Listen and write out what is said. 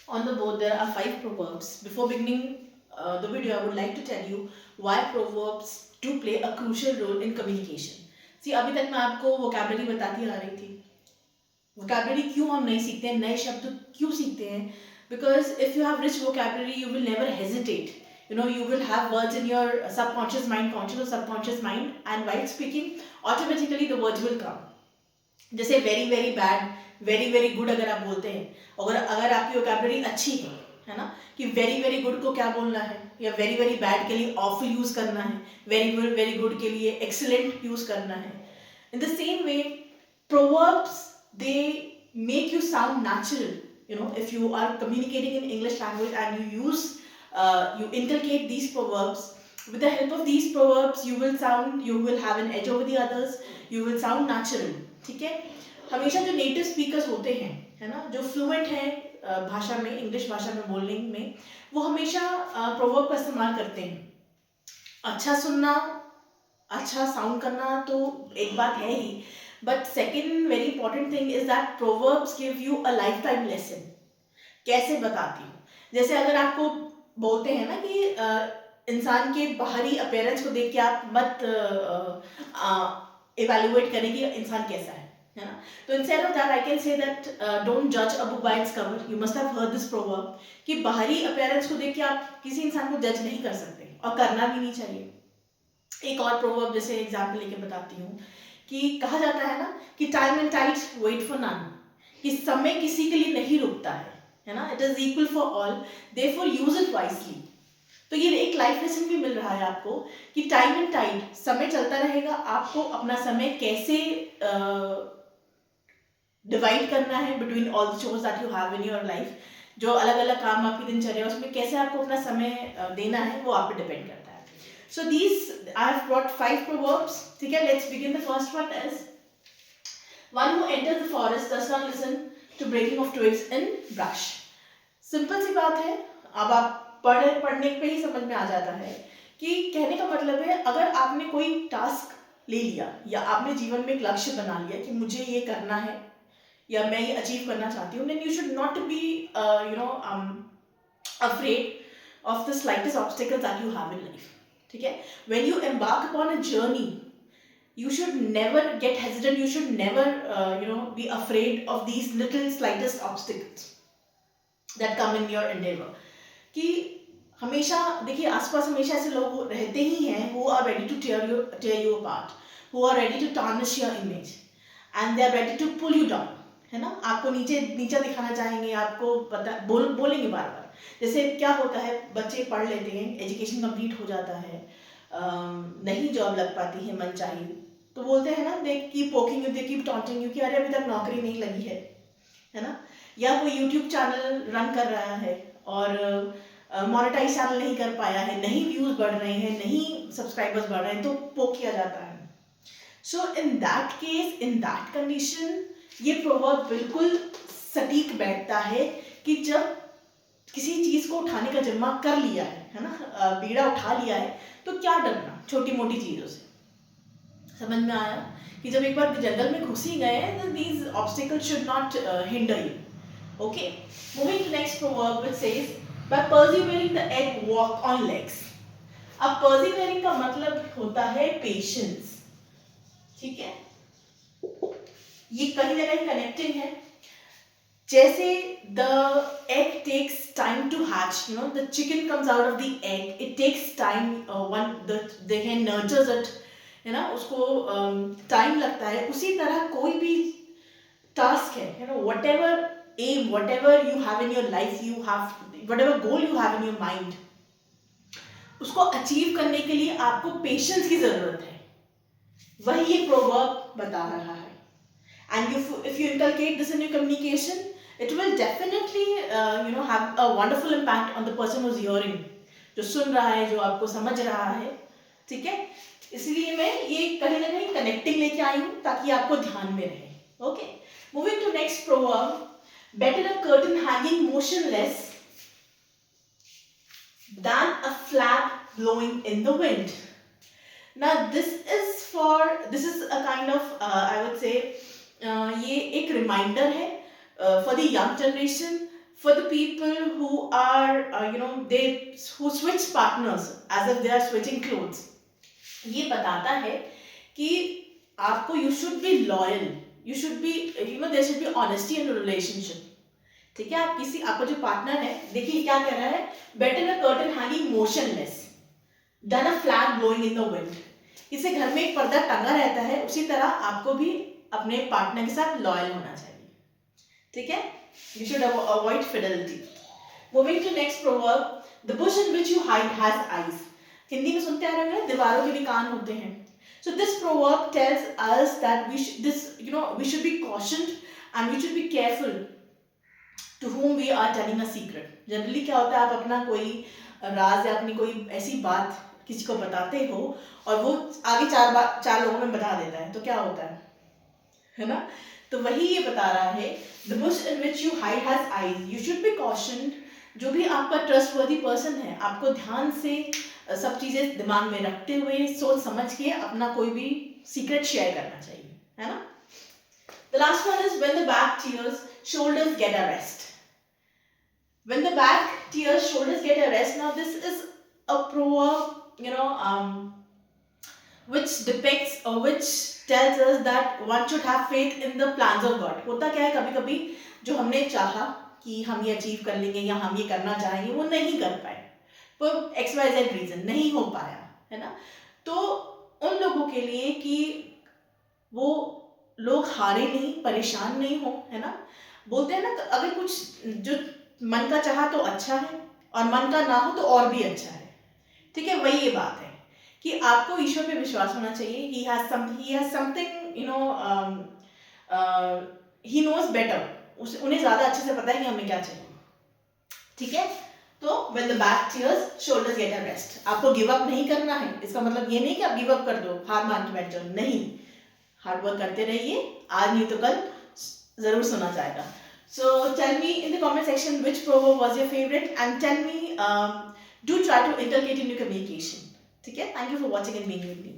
On the board, there are 5 proverbs. Before beginning the video, I would like to tell you why proverbs do play a crucial role in communication. See, अभी तक मैं आपको vocabulary बताती आ रही थी. Vocabulary क्यों हम नहीं सीखते हैं, नए शब्द क्यों सीखते हैं? Because if you have rich vocabulary, you will never hesitate. You know, you will have words in your subconscious mind, conscious or subconscious mind, and while speaking, automatically the words will come. जैसे very very bad, very very good अगर आप बोलते हैं, अगर अगर आपकी vocabulary अच्छी है ना, कि वेरी वेरी गुड को क्या बोलना है, या वेरी वेरी बैड के लिए ऑफुल यूज करना है, वेरी गुड के लिए एक्सीलेंट यूज करना है. In the same way, proverbs, they make you sound natural. You know, if you are communicating in English language and you inculcate these proverbs, with the help of these proverbs you will have an edge over the others, you will sound natural. ठीक है. हमेशा जो native speakers होते हैं, है ना, जो fluent हैं भाषा में, इंग्लिश भाषा में बोलने में, वो हमेशा प्रोवर्ब का इस्तेमाल करते हैं. अच्छा सुनना, अच्छा साउंड करना तो एक बात है ही, but second very important thing is that proverbs give you a lifetime lesson. कैसे बताती हूँ? जैसे अगर आपको बोलते हैं ना कि इंसान के बाहरी अपीयरेंस को देख के आप मत इवेल्युएट करें कि इंसान कैसा है ना. तो instead of that I can say that don't जज a book by its cover. You must have heard this proverb कि बाहरी अपीयरेंस को देख के आप किसी इंसान को जज नहीं कर सकते, और करना भी नहीं चाहिए. एक और प्रोवर्ब जैसे एग्जाम्पल लेके बताती हूँ कि कहा जाता है ना कि time and tide wait for none, कि समय किसी के लिए नहीं रुकता है ना. It is equal for all, therefore use it wisely. तो ये एक लाइफ लेसन भी मिल रहा है आपको कि टाइम एंड टाइड, समय चलता रहेगा, आपको अपना समय कैसे डिवाइड करना है between all the chores that you have in your life. जो अलग अलग काम आपकी दिनचर्या है उसमें कैसे आपको अपना समय देना है, वो आप पे डिपेंड करता है. So these, I have brought 5 proverbs. ठीक है, let's begin. The first one is, one who enters the forest does not listen to breaking of twigs in brush. Simple सी बात है, अब आप पढ़ने पे ही समझ में आ जाता है कि कहने का मतलब है, अगर आपने कोई टास्क ले लिया या आपने जीवन में एक लक्ष्य बना लिया कि मुझे ये करना है या मैं ये अचीव करना चाहती हूँ, then you should not be afraid of the slightest obstacles that you have in life. ठीक है. When you embark upon a journey, you should never get hesitant, you should never be afraid of these little slightest obstacles that come in your endeavor. कि हमेशा देखिए, आसपास हमेशा ऐसे लोग रहते ही हैं who are ready to tear you apart, who are ready to tarnish your image, and they are ready to pull you down, है ना. आपको नीचा दिखाना चाहेंगे, आपको बोलेंगे बार बार. जैसे क्या होता है, बच्चे पढ़ लेते हैं, एजुकेशन कंप्लीट हो जाता है, नहीं जॉब लग पाती है मन चाहिए, तो बोलते हैं ना, they keep poking you, they keep taunting you कि अरे अभी तक नौकरी नहीं लगी है ना. या कोई यूट्यूब चैनल रन कर रहा है और मोनेटाइज चैनल नहीं कर पाया है, नहीं व्यूज बढ़ रहे हैं, नहीं सब्सक्राइबर्स बढ़ रहे हैं, तो पोक किया जाता है. So in that case, in that condition, ये प्रोवर्ब बिल्कुल सटीक बैठता है कि जब किसी चीज को उठाने का जिम्मा कर लिया है ना, बीड़ा उठा लिया है, तो क्या डरना छोटी मोटी चीजों से. समझ में आया कि जब एक बार जंगल में घुस ही गए, these obstacles should not hinder you. Okay, moving to next proverb which says, by persevering the egg walk on legs. अब परसिवियरिंग का मतलब होता है पेशेंस. ठीक है, ये कहीं ना कहीं कनेक्टिंग है. जैसे the egg takes time to hatch, you know, the chicken comes out of the egg, it takes time, the hen nurtures it, है ना, उसको टाइम लगता है. उसी तरह कोई भी टास्क है, you know, whatever aim, whatever you have in your life, you have whatever goal you have in your mind, उसको अचीव करने के लिए आपको पेशेंस की जरूरत है. वही ये प्रोवर्ब बता रहा है. And if you inculcate this in your communication, it will definitely have a wonderful impact on the person who's hearing, जो सुन रहा है, जो आपको समझ रहा है. ठीक है, इसलिए मैं ये कहीं ना कहीं कनेक्टिंग लेके आई हूँ ताकि आपको ध्यान में रहे. Okay, moving to next proverb, better a curtain hanging motionless than a flag blowing in the wind. Now this is a kind of I would say ये एक रिमाइंडर है for the young generation, for the people who are they who switch partners as if they are switching clothes, ये बताता है कि आपको you should be loyal, you should be there should be honesty in a relationship. ठीक है, आप किसी आपका जो पार्टनर है, देखिए क्या कह रहा है, better a curtain hanging motionless than a flag blowing in the wind. इसे घर में एक पर्दा टंगा रहता है, उसी तरह आपको भी अपने पार्टनर के साथ लॉयल होना चाहिए. ठीक है, you should avoid fidelity. Moving to next proverb, the bush in which you hide has eyes. Hindi में सुनते आ रहे हैं, दीवारों के भी कान होते हैं. So this proverb tells us that we should be cautioned and we should be careful to whom we are telling a secret. Generally क्या होता है, आप अपना कोई राज या अपनी कोई ऐसी बात किसी को बताते हो और वो आगे चार लोगों में बता देता है, तो क्या होता है ना. तो वही ये बता रहा है, the bush in which you hide has eyes. You should be cautioned. जो भी आपका ट्रस्टवर्दी पर्सन है, आपको ध्यान से सब चीजें दिमाग में रखते हुए सोच समझ के अपना कोई भी सीक्रेट शेयर करना चाहिए, है ना. The last one is when the back tears, shoulders get a rest. When the back tears, shoulders get a rest. Now this is a proverb, which depicts or which tells us that one should have faith in the plans of God. होता क्या है, कभी कभी जो हमने चाहा कि हम ये अचीव कर लेंगे या हम ये करना चाहेंगे, वो नहीं कर पाए, पर XYZ रीजन नहीं हो पाया, है ना. तो उन लोगों के लिए कि वो लोग हारे नहीं, परेशान नहीं हो, है ना. बोलते हैं ना, अगर कुछ जो मन का चाहा तो अच्छा है और मन का ना हो तो और भी अच्छा है. ठीक है, वही ये बात है कि आपको ईश्वर पे विश्वास होना चाहिए. he has something, he knows better. उन्हें ज्यादा अच्छे से पता है कि हमें क्या चाहिए. ठीक है, तो when the back tears, shoulders get a rest. आपको गिव अप नहीं करना है. इसका मतलब ये नहीं कि आप गिव अप कर दो, हार मान के बैठ जाओ, नहीं. हार्ड वर्क करते रहिए, आज नहीं तो कल जरूर सुना जाएगा. So tell me in the comment section which proverb was your favorite, and tell me do try to inculcate in your communication. ठीक है, thank you for watching and being with me.